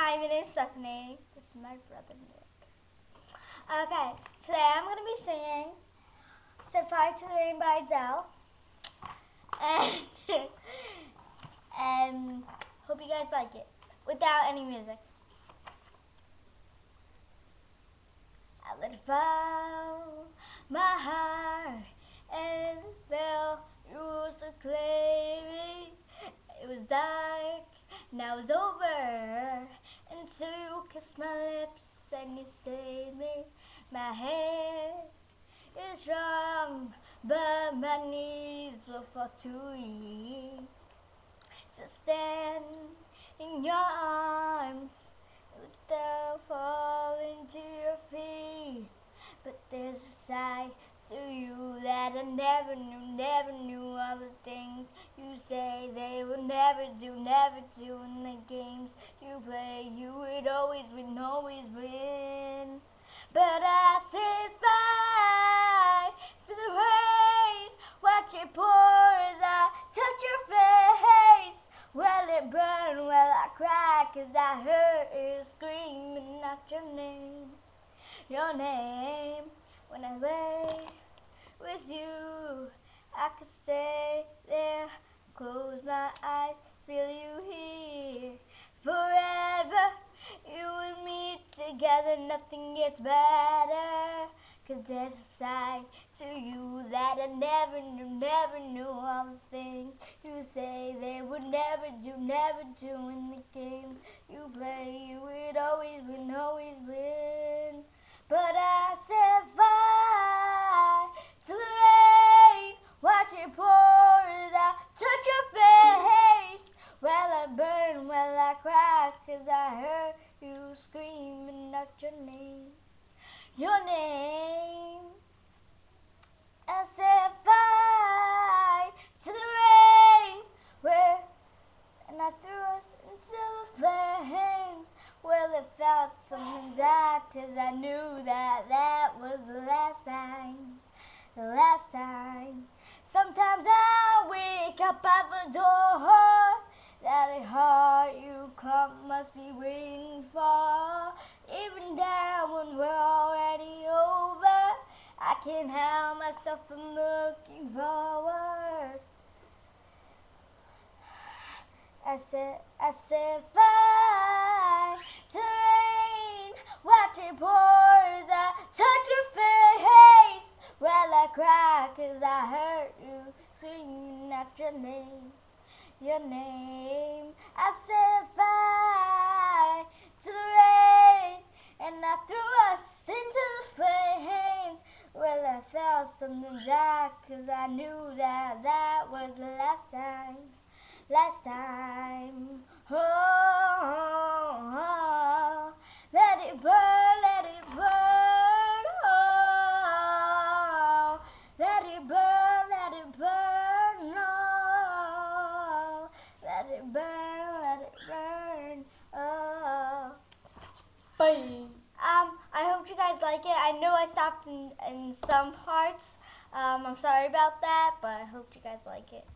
Hi, my name's Stephanie. This is my brother Nick. Okay, today I'm going to be singing Set Fire to the Rain by Adele. And, and hope you guys like it without any music. I let it fall, my heart, and it fell. You were so clear. It was dark, now it's over. And so you kissed my lips and you saved me. My head is strong, but my knees will fall too weak to stand in your arms without falling to your feet. But there's a side to you that I never knew all the things you say they would never do in the games you play. You would always win. But I set fire to the rain, watch it pour as I touch your face. Well, it burned, well, I cried, 'cause I heard you screaming out your name. When I lay with you, I could stay there, close my eyes, feel you here. Forever, you and me together, nothing gets better. 'Cause there's a side to you that I never knew all the things you say they would never do in the games you play. You would always win. But I set fire to the rain, watch it pour as I touch your face. Well, I burn, well, I cry, 'cause I heard you screaming out your name. I set fire to the rain, and I threw us into the flames. Well, it felt something dark, 'cause I knew that was the last time. Sometimes I wake up at the door, that heart you come must be waiting for. Even down when we're already over, I can't help myself from looking forward. I set fire to the rain, watch it pour as I touch your face. Well, I cry 'cause I heard you screaming out your name. I set fire to the rain, and I threw us into the flames. Well, I felt something dark, 'cause I knew that was the last time. Oh, let it burn, oh, let it burn, oh, let it burn, oh. Bye. I hope you guys like it. I know I stopped in some parts. I'm sorry about that, but I hope you guys like it.